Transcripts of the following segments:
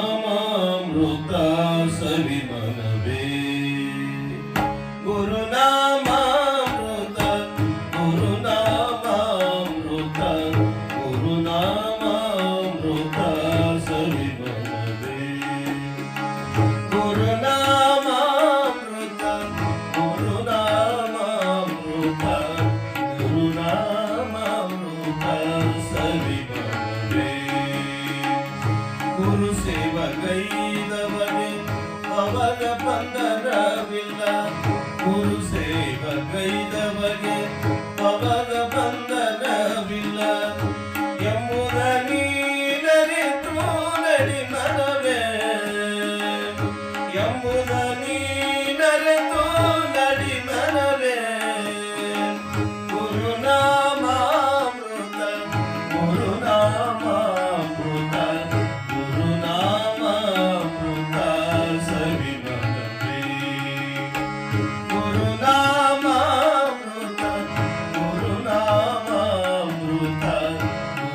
ಗುರುನಾಮಾಮೃತ ಸವಿಮನವೇ ಗುರುನಾಮಾಮೃತ ಗುರುನಾಮಾಮೃತ ಗುರುನಾಮಾಮೃತ ಸವಿಮನವೇ ಗುರುನಾಮಾಮೃತ ಗುರುನಾಮಾಮೃತ ಗುರುನಾಮಾಮೃತ ಸವಿಮನವೇ ಗುರು ಸೇವಗೈದವನೇ ಅವರ ಬಂಧನವಿಲ್ಲ ಗುರು ಸೇವಗೈದವಗೆ ಅವರ ಬಂಧನವಿಲ್ಲ ಎಂಬುದ ನೀನರಿತು ನಡಿ ಮನವೇ ಎಂಬುದ ನೀನರಿತು ನಡಿ ಮನವೇ ಗುರುನಾಮಾಮೃತ ಗುರುನಾಮಾಮೃತ ಗುರುನಾಮಾಮೃತ ಸವಿಮನವೇ ಗುರುನಾಮಾಮೃತ ಗುರುನಾಮಾಮೃತ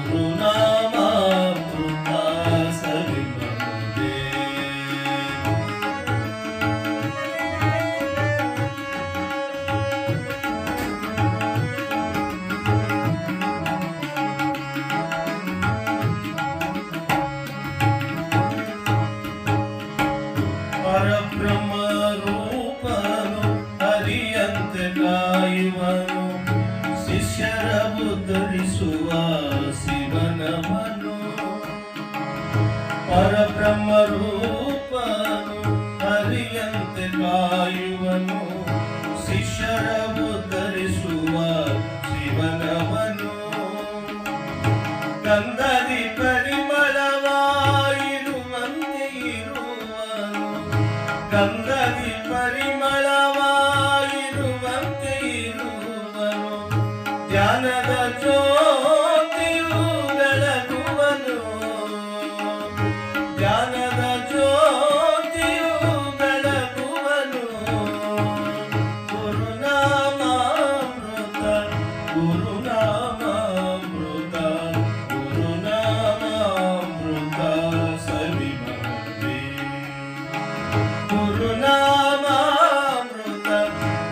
ಗುರುನಾಮಾಮೃತ ಸವಿಮನವೇ ಪರಬ್ರಹ್ಮ ರೂಪನು ಹರಿಯಂತೆ ಕಾಯುವನು ಶಿಷ್ಯರ ಉದ್ಧರಿಸುವ ಶಿವನವನು ಪರಬ್ರಹ್ಮ ರೂಪನು ಹರಿಯಂತೆ ಕಾಯುವನು ಶಿಷ್ಯರ ಉದ್ಧರಿಸುವ ಶಿವನವನು ಗಂಧದಿ ಪರಿಮಳವಾಗಿರುವಂತೆ ಇರುವನು ಗಂಧದಿ ಪರಿಮಳವಾಗಿರುವಂತೆ ಇರುವನು ಧ್ಯಾನದ ಜ್ಯೋತಿಯು ಬೆಳಗುವನು ಧ್ಯಾನದ ಜ್ಯೋತಿಯು ಬೆಳಗುವನು ಗುರುನಾಮಾಮೃತ ಗುರುನಾಮಾಮೃತ ಗುರುನಾಮಾಮೃತ ಸವಿಮನವೇ ಗುರುನಾಮಾಮೃತ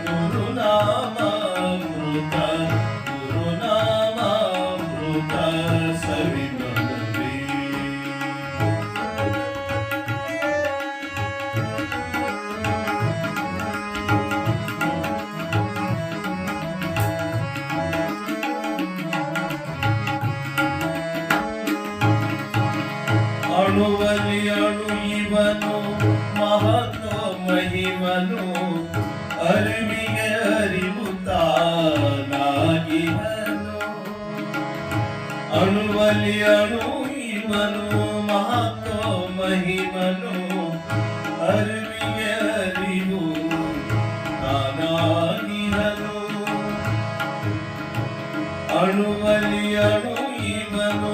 ಗುರುನಾಮಾಮೃತ ಗುರುನಾಮಾಮೃತ ಸವಿಮನವೇ ಅಣುವಲಿ ಅಣು ಇವನು ಮಹತ್ವ ಮಹಿಮನು ಅರಿವಿಗೆ ಅರಿವು ತಾನಾಗಿಹನು ಅಣುವಲಿ ಅಣು ಇವನು ಮಹತ್ವ ಮಹಿಮನು ಅರಿವಿಗೆ ಅರಿವು ತಾನಾಗಿಹನು ಅಣುವಲಿ ಅಣು ಇವನು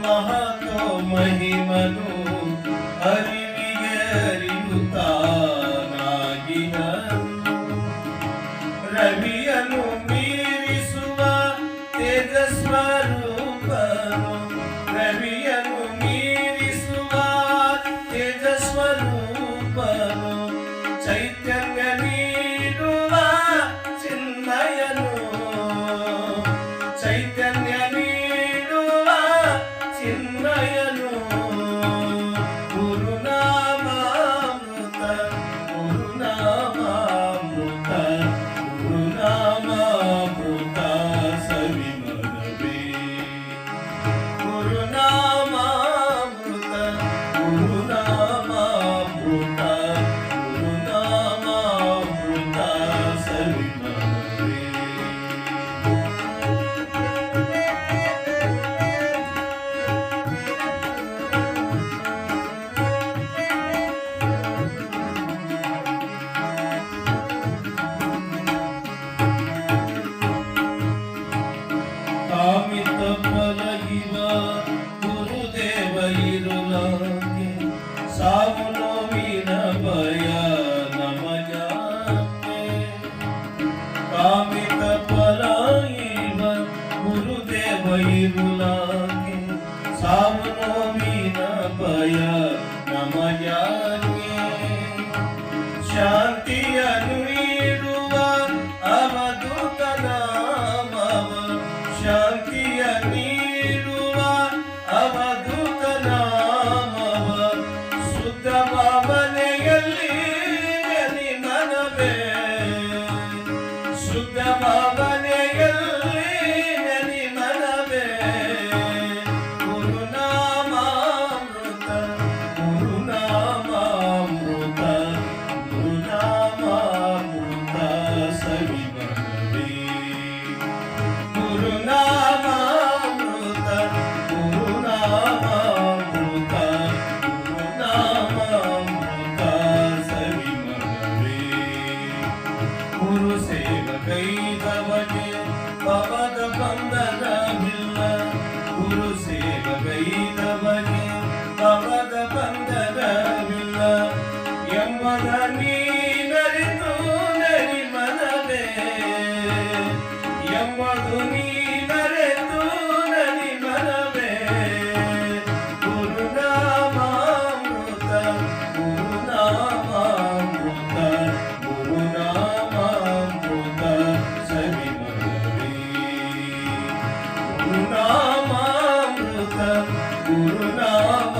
ಮಹತ್ವ ಮಹಿಮನು ಅರಿವಿಗೆ ಅರಿವು ತಾನಾಗಿಹನು ರವಿಯನ್ನು ಮೀರಿಸುವ ತೇಜಸ್ವರೂಪನು ರವಿಯನ್ನು ಮೀರಿಸುವ ತೇಜಸ್ವರೂಪನು ಚೈತನ್ಯ ನೀಡುವ ಚಿನ್ಮಯನು ಚೈತನ್ಯ ನೀಡುವ ಚಿನ್ಮಯನು ಗುರುನಾಮಾಮೃತ ಗುರುನಾಮಾಮೃತ ಗುರುನಾಮಾಮೃತ ಸವಿಮನವೇ ಗುರುನಾಮಾಮೃತ ಗುರುನಾಮಾಮೃತ ಗುರುನಾಮಾಮೃತ ಸವಿಮನವೇ ಕಾಮಿತ ಫಲ ಇವ ಗುರುದೇವ ಇರುಲಾಗೆ ಸಾವು ನೋವಿನ ಭಯ ನಮಗ್ಯಾಕೆ ಕಾಮಿತ ಫಲ ಇವ ಗುರುದೇವ ಇರುಲಾಗೆ ಸಾವು ನೋವಿನ ಭಯ ನಮಗ್ಯಾಕೆ ಶಾಂತಿಯನ್ನು ನೀಡುವ ಅವಧೂತ ನಾಮವ ಶಾಂತಿಯ ನೀಡುವ ಅವಧೂತ ನಾಮವ ಶುದ್ಧ ಭಾವನೆಯಲ್ಲಿ ನೆನೆ ಮನವೇ ಶುದ್ಧ ಭಾವನೆಯಲ್ಲಿ ನೆನೆ ಮನವೇ ಗುರುನಾಮಾಮೃತ ಗುರುನಾಮಾಮೃತ ಗುರುನಾಮಾಮೃತ ಸವಿಮನವೇ ಗುರುನಾಮಾಮೃತ ಗುರುನಾಮಾಮೃತ ಗುರುನಾಮಾಮೃತ ಸವಿಮನವೇ ಗುರು ಸೇವಕೈದವಗೆ ಪವದ ಬಂಧನವಿಲ್ಲ ಗುರು ಸೇವಕೈದವಗೆ ಪವದ ಬಂಧನವಿಲ್ಲ ಎಂಬುದ ನೀನರಿತು ನರಿ ಮನವೇ ಎಂಬುದು ನೀನರೆತು ನರಿ ಮನವೇ ಗುರುನಾಮಾಮೃತ ಗುರುನಾಮಾಮೃತ ಗುರುನಾಮಾಮೃತ ಸವಿಮನವೇ ಗುರುನಾಮಾಮೃತ ಗುರುನಾಮ